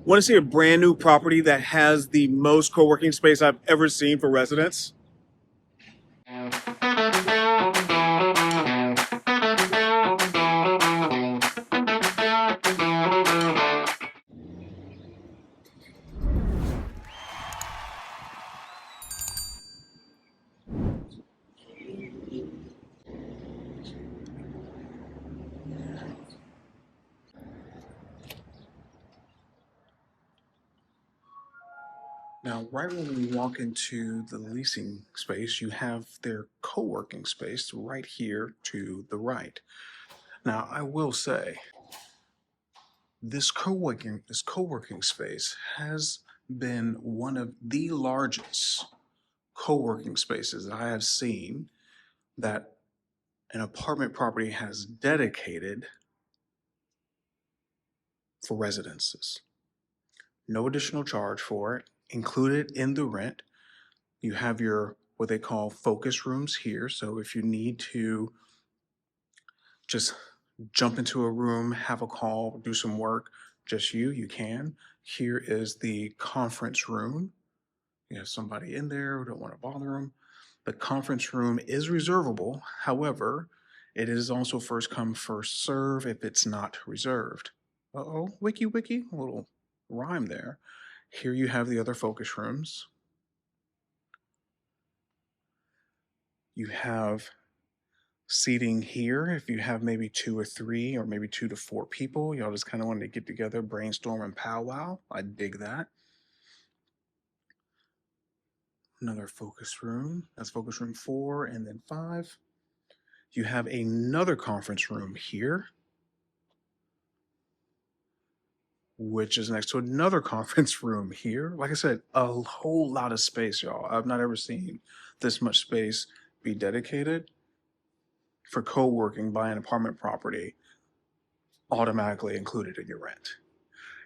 Want to see a brand new property that has the most co-working space I've ever seen for residents? Now, right when we walk into the leasing space, you have their co-working space right here to the right. Now, I will say, this co-working space has been one of the largest co-working spaces that I have seen that an apartment property has dedicated for residences. No additional charge for it, included in the rent. You have your what they call focus rooms here. So if you need to just jump into a room, have a call, do some work, just you can. Here is the conference room. You have somebody in there who don't want to bother them. The conference room is reservable. However, it is also first come, first serve if it's not reserved. Uh-oh, wiki, a little rhyme there. Here you have the other focus rooms. You have seating here if you have maybe 2 or 3 or maybe 2 to 4 people. Y'all just kind of wanted to get together, brainstorm, and powwow. I dig that. Another focus room. That's focus room 4 and then 5. You have another conference room here, which is next to another conference room here. Like I said, a whole lot of space, y'all. I've not ever seen this much space be dedicated for co-working by an apartment property automatically included in your rent.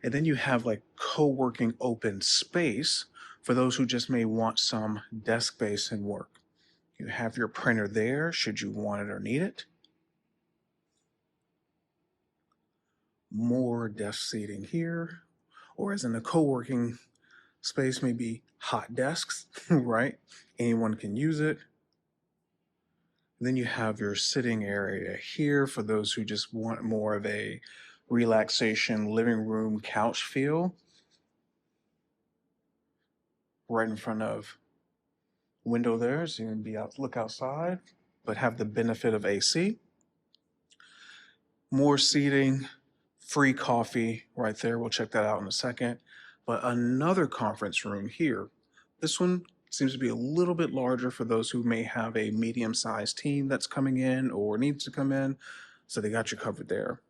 And then you have like co-working open space for those who just may want some desk space and work. You have your printer there should you want it or need it. More desk seating here, or as in a co-working space, maybe hot desks, right? Anyone can use it. Then you have your sitting area here for those who just want more of a relaxation living room couch feel. Right in front of window there, so you can be out, look outside, but have the benefit of AC. More seating, free coffee right there. We'll check that out in a second. But another conference room here. This one seems to be a little bit larger for those who may have a medium-sized team that's coming in or needs to come in. So they got you covered there.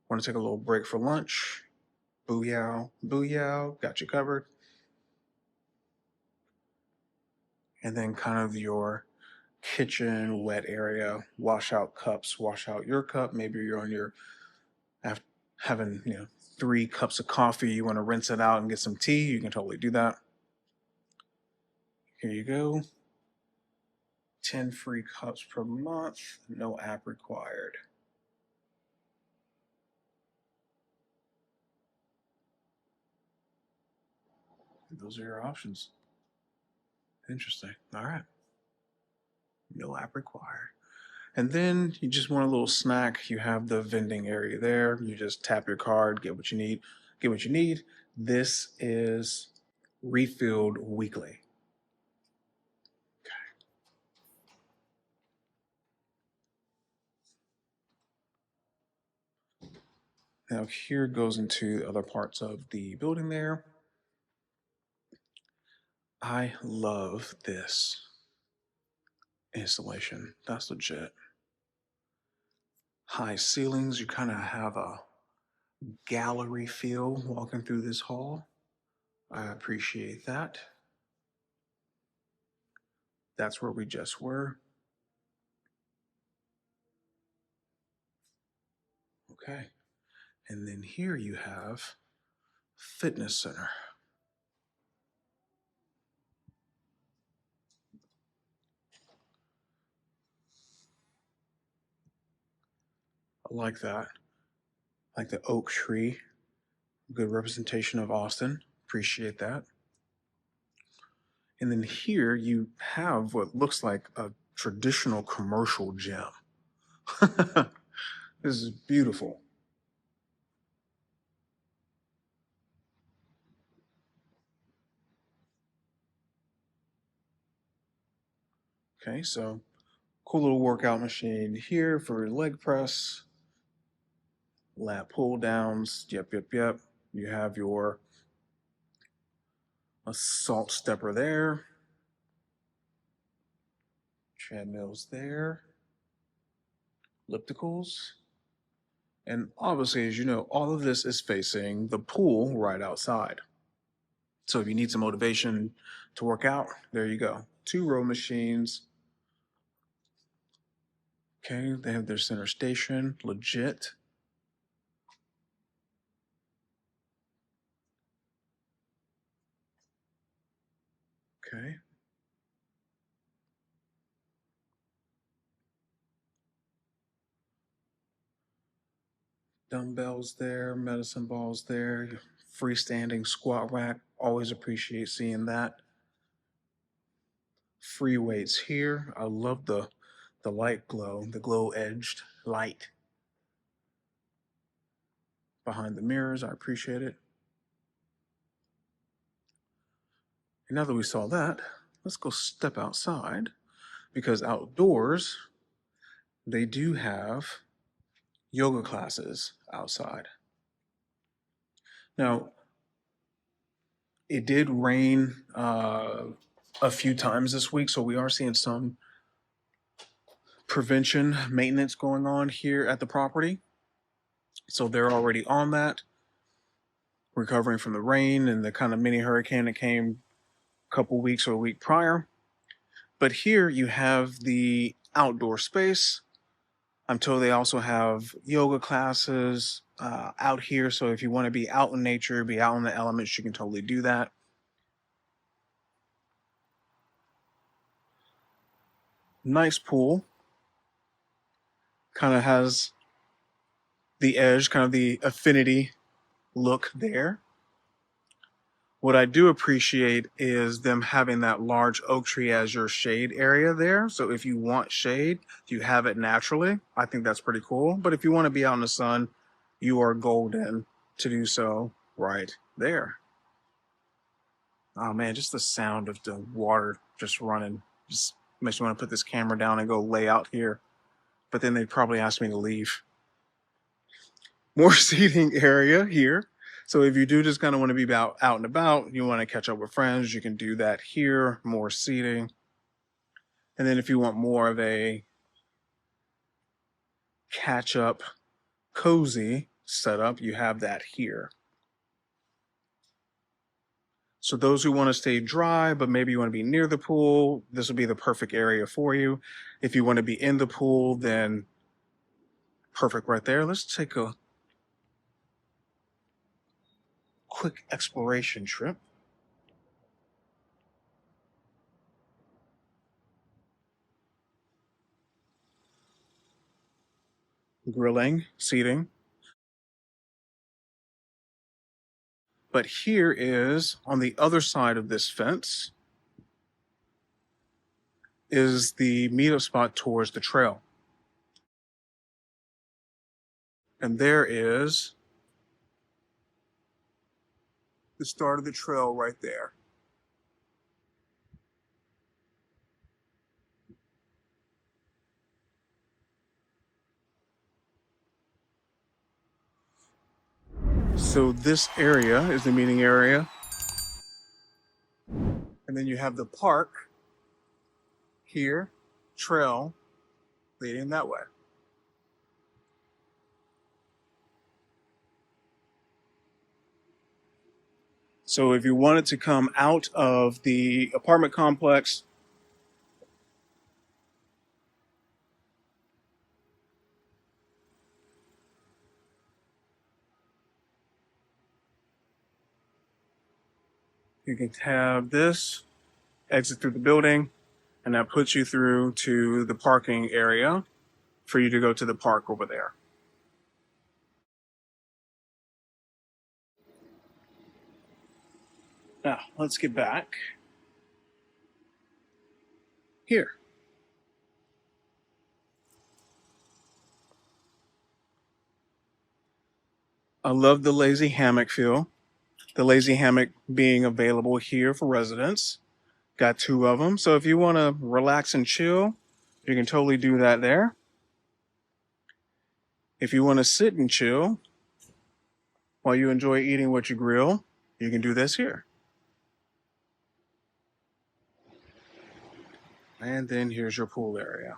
Want to take a little break for lunch? Booyah, booyah, got you covered. And then kind of your kitchen wet area, wash out cups, wash out your cup. Maybe you're on your after having 3 cups of coffee, you want to rinse it out and get some tea, you can totally do that. Here you go. 10 free cups per month, no app required. Those are your options. Interesting. All right. No app required. And then you just want a little snack. You have the vending area there. You just tap your card, get what you need, get what you need. This is refilled weekly. Now here goes into other parts of the building there. I love this installation. That's legit. High ceilings, you kind of have a gallery feel walking through this hall. I appreciate that. That's where we just were. Okay. And then here you have fitness center. I like that. Like the oak tree, good representation of Austin. Appreciate that. And then here you have what looks like a traditional commercial gym. This is beautiful. Okay, so cool little workout machine here for leg press, lat pull downs. Yep, yep, yep. You have your assault stepper there, treadmills there, ellipticals. And obviously, as you know, all of this is facing the pool right outside. So if you need some motivation to work out, there you go. Two row machines. Okay, they have their center station, legit. Okay. Dumbbells there, medicine balls there, freestanding squat rack. Always appreciate seeing that. Free weights here. I love the light glow, the glow edged light behind the mirrors. I appreciate it. And now that we saw that, let's go step outside because outdoors they do have yoga classes outside. Now, it did rain a few times this week, so we are seeing some prevention maintenance going on here at the property. So they're already on that, recovering from the rain and the kind of mini hurricane that came a couple weeks or a week prior. But here you have the outdoor space. I'm told they also have yoga classes out here. So if you want to be out in nature, be out in the elements, you can totally do that. Nice pool. Kind of has the edge, kind of the affinity look there. What I do appreciate is them having that large oak tree as your shade area there. So if you want shade, you have it naturally. I think that's pretty cool. But if you want to be out in the sun, you are golden to do so right there. Oh man, just the sound of the water just running just makes me want to put this camera down and go lay out here. But then they'd probably ask me to leave. More seating area here. So if you do just kind of want to be out and about, you want to catch up with friends, you can do that here, more seating. And then if you want more of a catch up, cozy setup, you have that here. So those who want to stay dry, but maybe you want to be near the pool, this will be the perfect area for you. If you want to be in the pool, then perfect right there. Let's take a quick exploration trip. Grilling, seating. But here is, on the other side of this fence, is the meetup spot towards the trail. And there is the start of the trail right there. So this area is the meeting area. And then you have the park here, trail leading that way. So if you wanted to come out of the apartment complex, you can have this, exit through the building, and that puts you through to the parking area for you to go to the park over there. Now, let's get back here. I love the lazy hammock feel. The lazy hammock being available here for residents. Got two of them. So if you want to relax and chill, you can totally do that there. If you want to sit and chill while you enjoy eating what you grill, you can do this here. And then here's your pool area.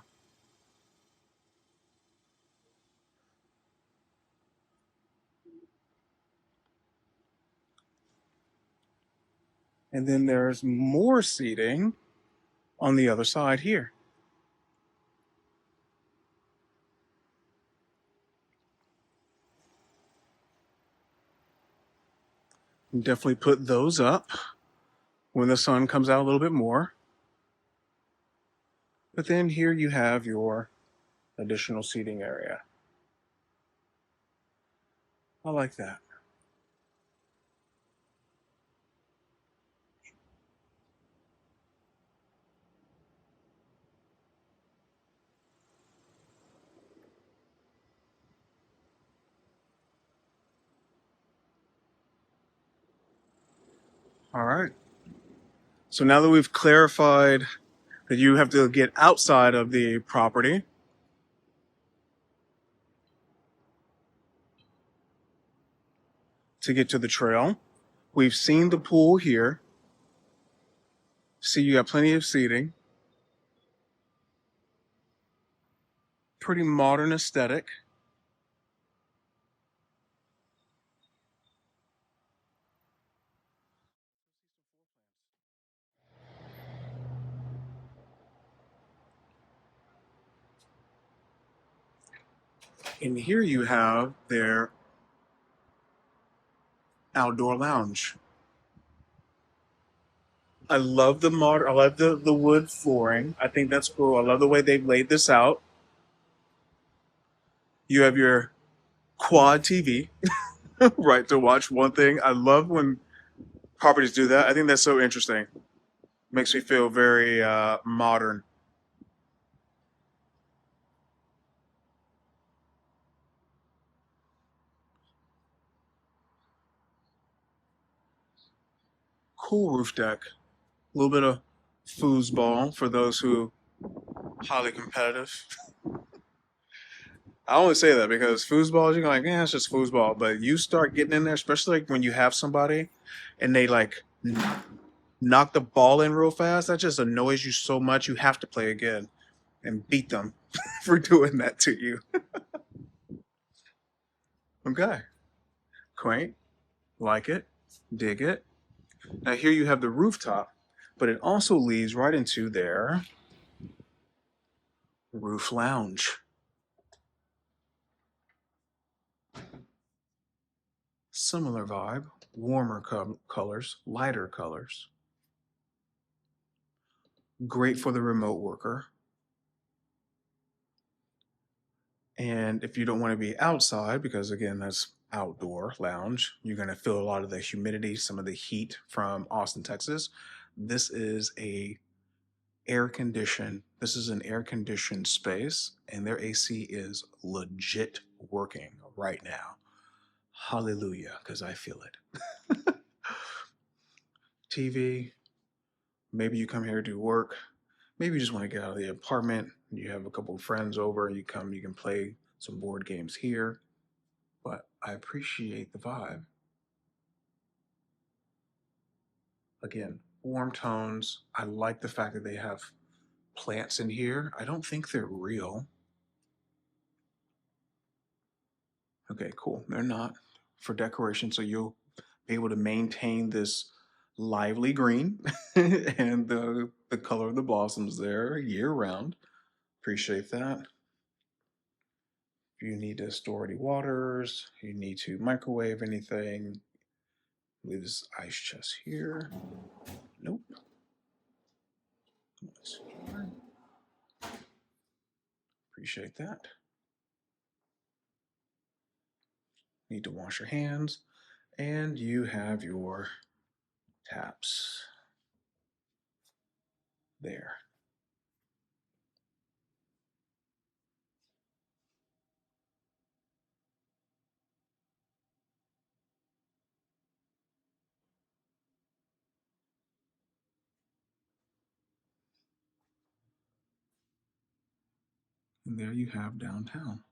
And then there's more seating on the other side here. Definitely put those up when the sun comes out a little bit more. But then here you have your additional seating area. I like that. All right. So now that we've clarified that you have to get outside of the property to get to the trail, we've seen the pool here. See, you got plenty of seating. Pretty modern aesthetic. And here you have their outdoor lounge. I love the I love the wood flooring. I think that's cool. I love the way they've laid this out. You have your quad TV, right, to watch one thing. I love when properties do that. I think that's so interesting. Makes me feel very modern. Cool roof deck. A little bit of foosball for those who highly competitive. I only say that because foosball, you're like, yeah, it's just foosball. But you start getting in there, especially like when you have somebody and they like knock the ball in real fast, that just annoys you so much you have to play again and beat them for doing that to you. Okay. Quaint. Like it. Dig it. Now here you have the rooftop, but it also leads right into their roof lounge. Similar vibe, warmer colors, lighter colors. Great for the remote worker. And if you don't want to be outside, because again, that's outdoor lounge, you're going to feel a lot of the humidity, some of the heat from Austin, Texas. This is a air conditioned, this is an air conditioned space, and their AC is legit working right now. Hallelujah, because I feel it. TV, maybe you come here to do work. Maybe you just want to get out of the apartment. You have a couple of friends over, you come, you can play some board games here. But I appreciate the vibe. Again, warm tones. I like the fact that they have plants in here. I don't think they're real. Okay, cool. They're not for decoration, so you'll be able to maintain this lively green and the color of the blossoms there year round. Appreciate that. If you need to store any waters, you need to microwave anything, leave this ice chest here. Nope. Appreciate that. Need to wash your hands, and you have your taps there. And there you have downtown.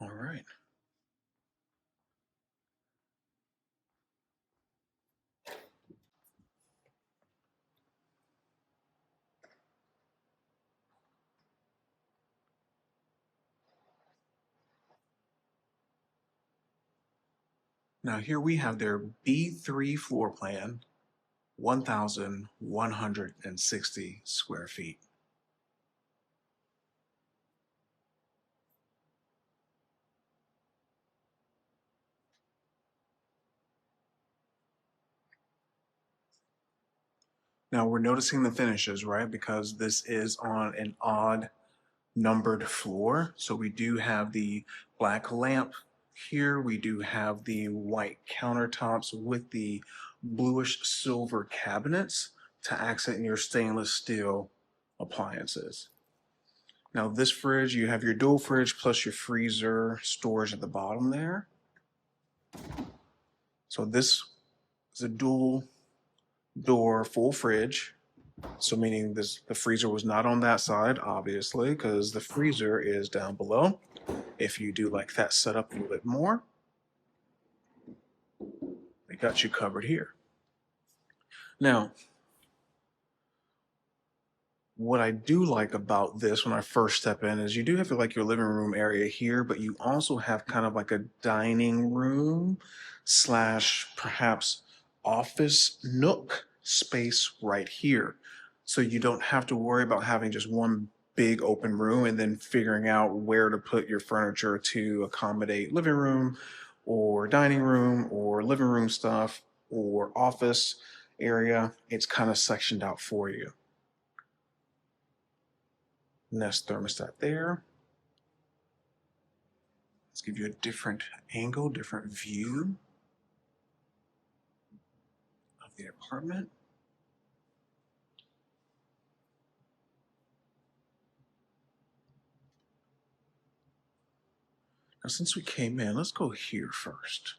All right. Now here we have their B3 floor plan, 1,160 square feet. Now we're noticing the finishes, right? Because this is on an odd numbered floor. So we do have the black lamp here. We do have the white countertops with the bluish silver cabinets to accent your stainless steel appliances. Now this fridge, you have your dual fridge plus your freezer storage at the bottom there. So this is a dual door full fridge. So meaning the freezer was not on that side, obviously, because the freezer is down below. If you do like that setup a little bit more, they got you covered here. Now, what I do like about this when I first step in is you do have like your living room area here, but you also have kind of like a dining room slash perhaps office nook space right here. So you don't have to worry about having just one big open room and then figuring out where to put your furniture to accommodate living room or dining room or living room stuff or office area. It's kind of sectioned out for you. Nest thermostat there. Let's give you a different angle, different view of the apartment. Now, since we came in, let's go here first.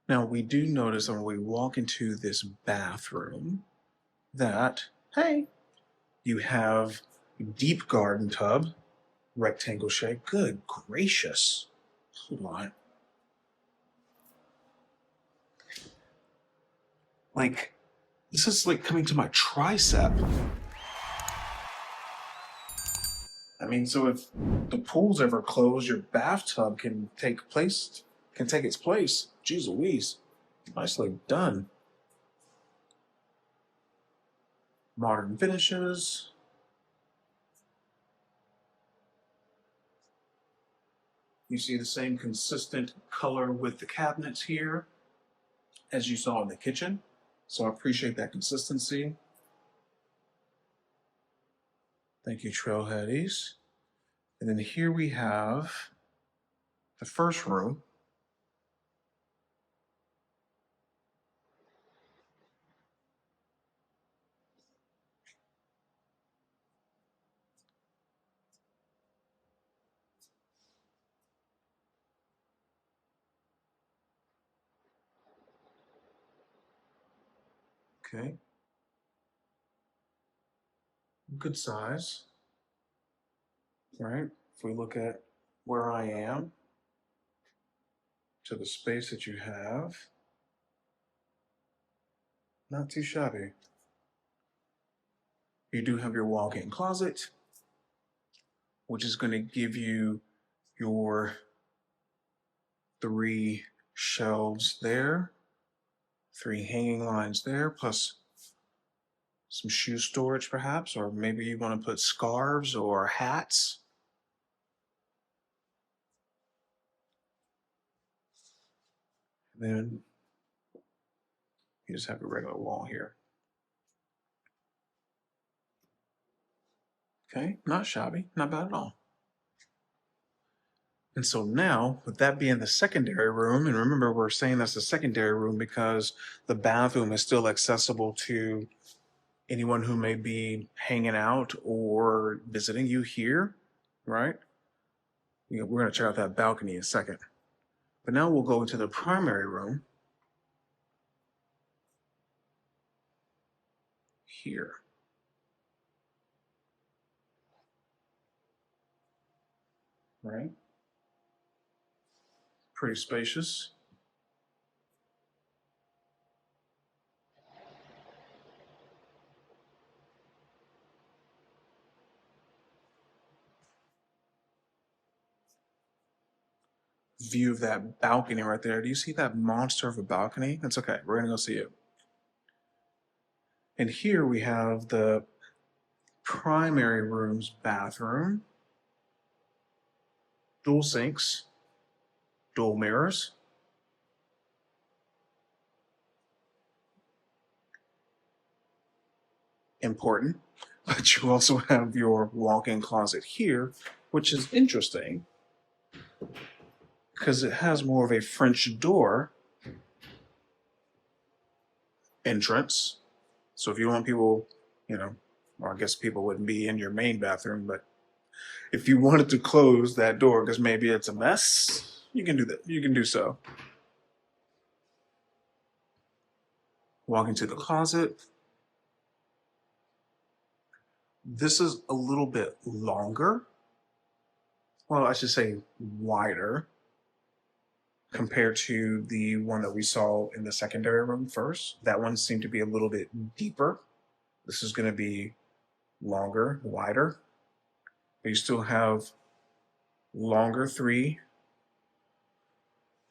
Now, we do notice when we walk into this bathroom that, hey, you have a deep garden tub, rectangle shape. Good gracious. Hold on. Like, this is like coming to my tricep. I mean, so if the pool's ever closed, your bathtub can take its place. Jeez Louise. Nicely done. Modern finishes. You see the same consistent color with the cabinets here as you saw in the kitchen. So I appreciate that consistency. Thank you, Trailhead East. And then here we have the first room. Okay. Good size. Right? If we look at where I am to the space that you have, not too shabby. You do have your walk-in closet, which is going to give you your 3 shelves there, 3 hanging lines there, plus some shoe storage perhaps, or maybe you want to put scarves or hats. And then you just have a regular wall here. Okay, not shabby, not bad at all. And so now, with that being the secondary room, and remember we're saying that's the secondary room because the bathroom is still accessible to anyone who may be hanging out or visiting you here, right? We're going to check out that balcony in a second. But now we'll go into the primary room here. Right? Pretty spacious. View of that balcony right there. Do you see that monster of a balcony? That's okay. We're going to go see it. And here we have the primary room's bathroom, dual sinks, dual mirrors. Important. But you also have your walk-in closet here, which is interesting because it has more of a French door entrance. So if you want people, or I guess people wouldn't be in your main bathroom, but if you wanted to close that door because maybe it's a mess, you can do that. You can do so. Walk into the closet. This is a little bit longer. Well, I should say wider compared to the one that we saw in the secondary room first. That one seemed to be a little bit deeper. This is going to be longer, wider. But you still have longer 3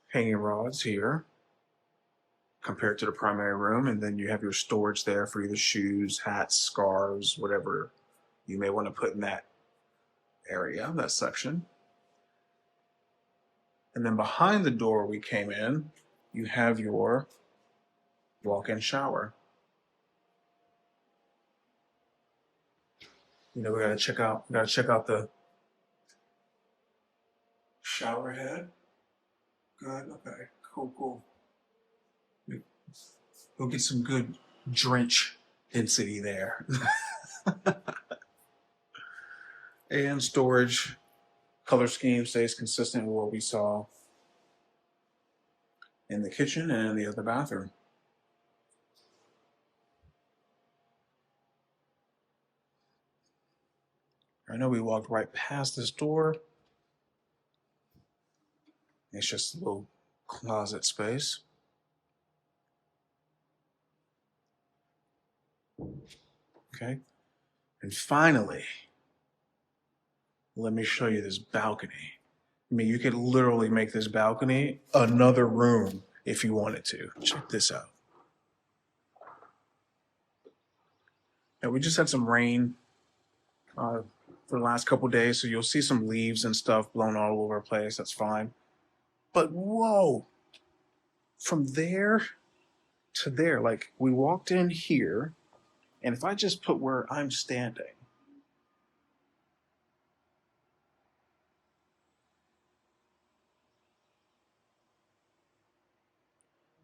hanging rods here compared to the primary room. And then you have your storage there for either shoes, hats, scarves, whatever you may want to put in that area, that section. And then behind the door we came in, you have your walk-in shower. We gotta check out the shower head. Good, okay, cool. We'll get some good drench density there. And storage color scheme stays consistent with what we saw in the kitchen and in the other bathroom. I know we walked right past this door. It's just a little closet space. Okay. And finally, let me show you this balcony. I mean, you could literally make this balcony another room if you wanted to. Check this out. And we just had some rain for the last couple days, so you'll see some leaves and stuff blown all over the place. That's fine. But whoa, from there to there, like we walked in here, and if I just put where I'm standing,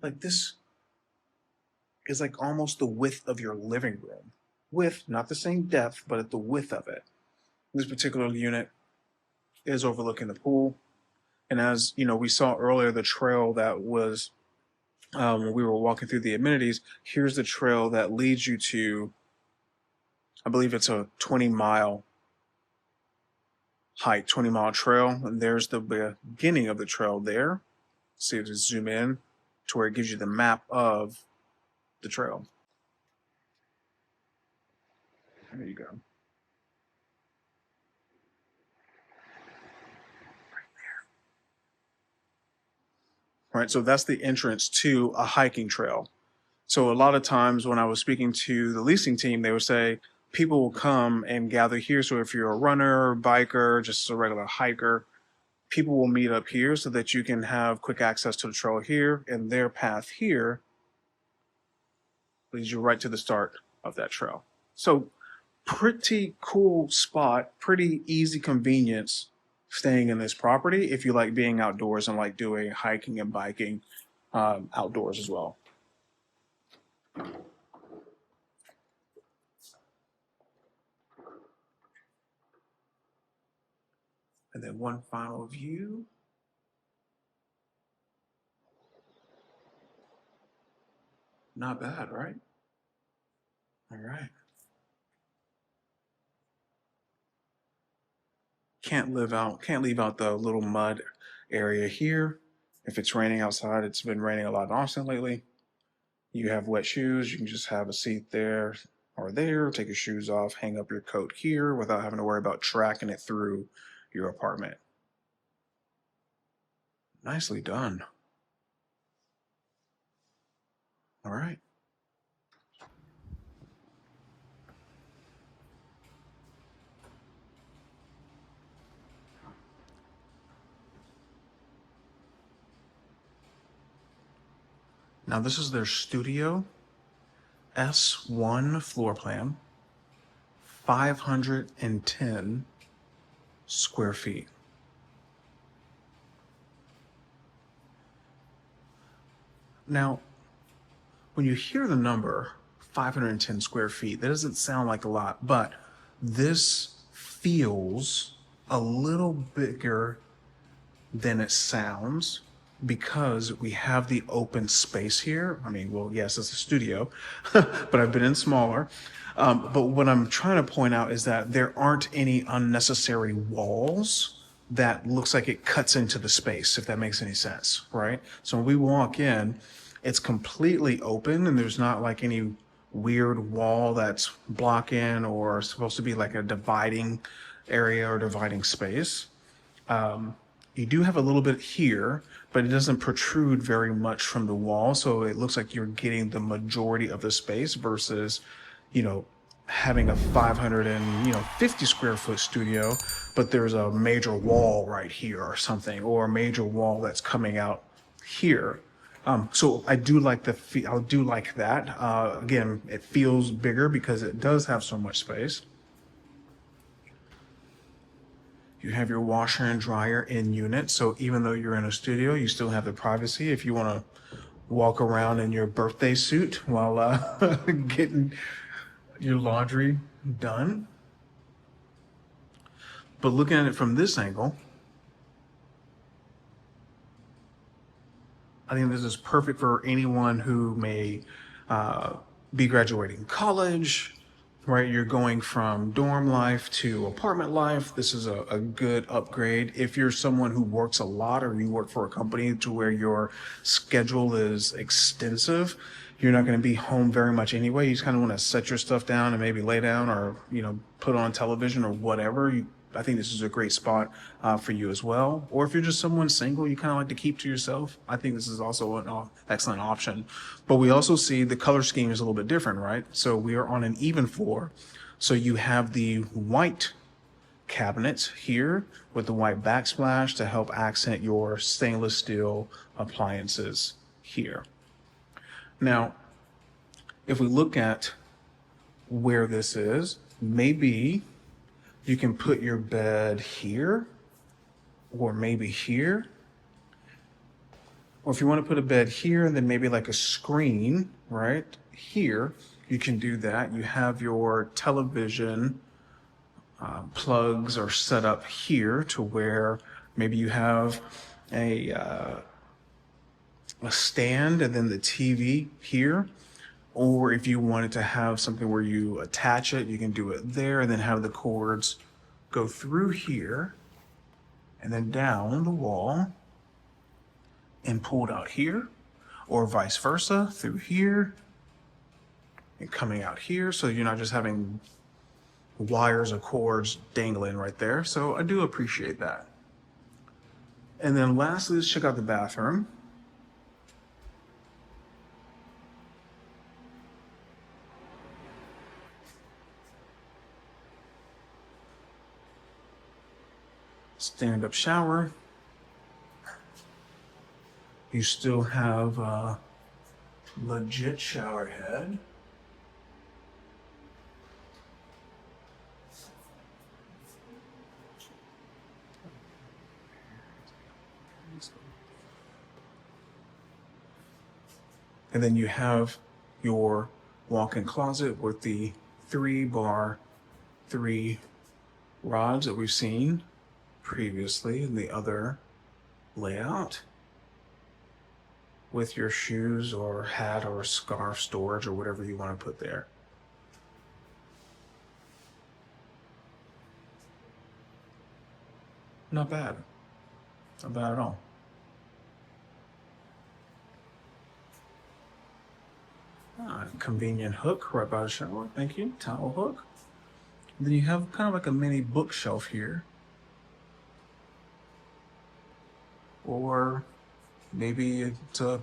like this is like almost the width of your living room. Width, not the same depth, but at the width of it. This particular unit is overlooking the pool. And as you know, we saw earlier the trail that was when we were walking through the amenities. Here's the trail that leads you to, I believe it's a 20-mile hike, 20-mile trail. And there's the beginning of the trail there. See if you zoom in to where it gives you the map of the trail. There you go. Right, so that's the entrance to a hiking trail. So a lot of times when I was speaking to the leasing team, they would say people will come and gather here. So if you're a runner, biker, just a regular hiker, people will meet up here so that you can have quick access to the trail here, and their path here leads you right to the start of that trail. So pretty cool spot, pretty easy convenience staying in this property if you like being outdoors and like doing hiking and biking outdoors as well. And then one final view. Not bad, right? All right. Can't leave out the little mud area here. If it's raining outside, it's been raining a lot in Austin lately. You have wet shoes, you can just have a seat there or there, take your shoes off, hang up your coat here without having to worry about tracking it through your apartment. Nicely done. All right. Now this is their studio S1 floor plan, 510 square feet. Now, when you hear the number 510 square feet, that doesn't sound like a lot, but this feels a little bigger than it sounds because we have the open space here. I mean, well, yes, it's a studio, but I've been in smaller. But what I'm trying to point out is that there aren't any unnecessary walls that looks like it cuts into the space, if that makes any sense, right? So when we walk in, it's completely open and there's not like any weird wall that's blocking or supposed to be like a dividing area or dividing space. You do have a little bit here, but it doesn't protrude very much from the wall. So it looks like you're getting the majority of the space versus, having a 550 square foot studio, but there's a major wall right here or something, or a major wall that's coming out here. So I do like that. Again, it feels bigger because it does have so much space. You have your washer and dryer in unit. So even though you're in a studio, you still have the privacy if you want to walk around in your birthday suit while getting your laundry done. But looking at it from this angle, I think this is perfect for anyone who may be graduating college, right? You're going from dorm life to apartment life. This is a good upgrade. If you're someone who works a lot or you work for a company to where your schedule is extensive, you're not going to be home very much anyway. You just kind of want to set your stuff down and maybe lay down or, put on television or whatever. I think this is a great spot for you as well. Or if you're just someone single, you kind of like to keep to yourself, I think this is also an excellent option. But we also see the color scheme is a little bit different, right? So we are on an even floor. So you have the white cabinets here with the white backsplash to help accent your stainless steel appliances here. Now, if we look at where this is, maybe you can put your bed here or maybe here. Or if you want to put a bed here and then maybe like a screen right here, you can do that. You have your television plugs are set up here to where maybe you have a stand and then the TV here. Or if you wanted to have something where you attach it, you can do it there and then have the cords go through here and then down the wall and pulled out here, or vice versa through here and coming out here. So you're not just having wires or cords dangling right there. So I do appreciate that. And then lastly, let's check out the bathroom. Stand-up shower. You still have a legit shower head. And then you have your walk-in closet with the 3 bar, 3 rods that we've seen previously in the other layout, with your shoes or hat or scarf storage or whatever you want to put there. Not bad. Not bad at all. Convenient hook right by the shower. Thank you. Towel hook. And then you have kind of like a mini bookshelf here. Or maybe it's a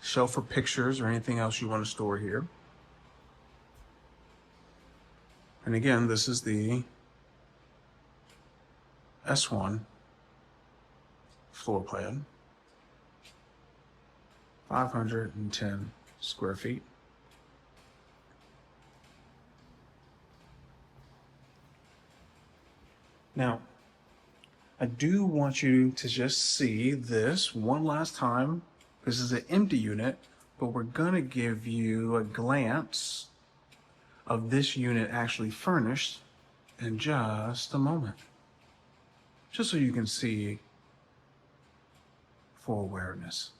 shelf for pictures or anything else you want to store here. And again, this is the S1 floor plan. 510 square feet. Now, I do want you to just see this one last time. This is an empty unit, but we're gonna give you a glance of this unit actually furnished in just a moment. Just so you can see for awareness.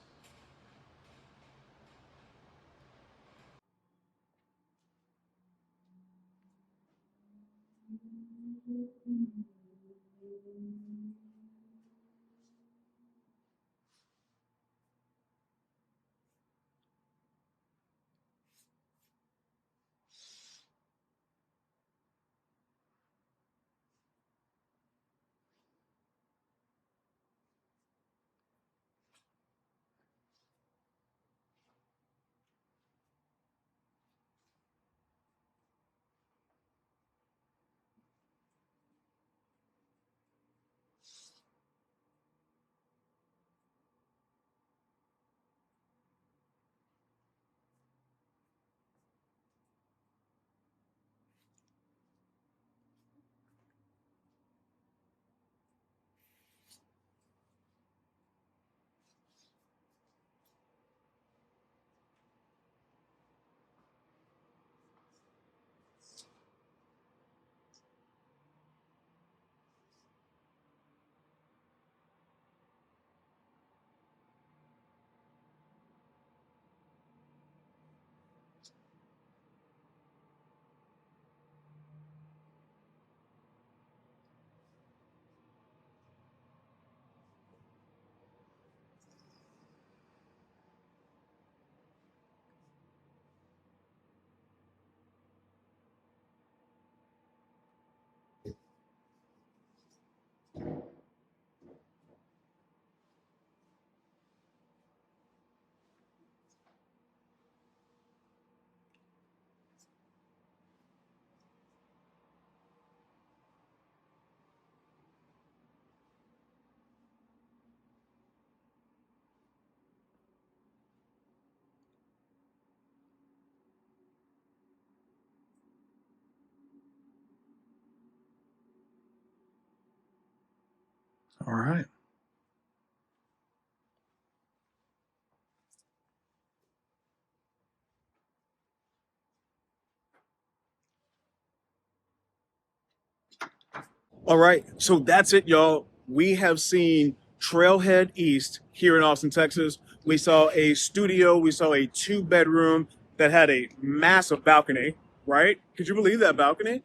All right. All right, so that's it, y'all. We have seen Trailhead East here in Austin, Texas. We saw a studio, we saw a 2 bedroom that had a massive balcony, right? Could you believe that balcony?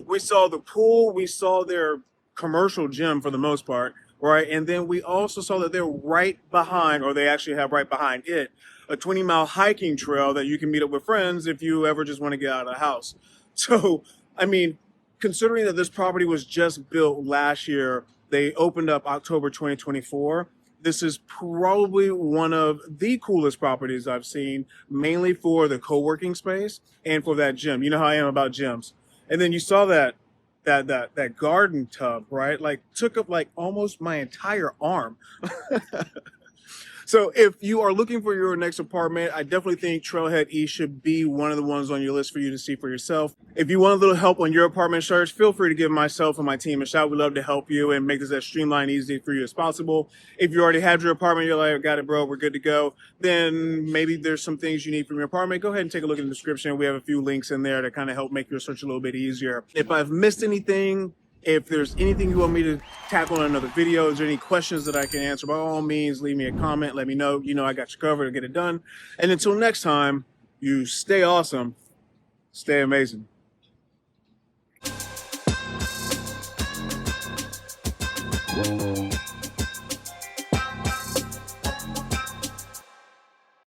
We saw the pool, we saw their commercial gym for the most part, right? And then we also saw that they're right behind, or they actually have right behind it, a 20-mile hiking trail that you can meet up with friends if you ever just want to get out of the house. So, I mean, considering that this property was just built last year, they opened up October 2024. This is probably one of the coolest properties I've seen, mainly for the co-working space and for that gym. You know how I am about gyms. And then you saw that garden tub, right? Like took up like almost my entire arm. So if you are looking for your next apartment, I definitely think Trailhead East should be one of the ones on your list for you to see for yourself. If you want a little help on your apartment search, feel free to give myself and my team a shout. We'd love to help you and make this as streamlined, easy for you as possible. If you already have your apartment, you're like, got it, bro, we're good to go. Then maybe there's some things you need from your apartment. Go ahead and take a look in the description. We have a few links in there to kind of help make your search a little bit easier. If I've missed anything, if there's anything you want me to tackle in another video, is there any questions that I can answer, by all means, leave me a comment. Let me know. You know I got you covered to get it done. And until next time, you stay awesome, stay amazing. Whoa.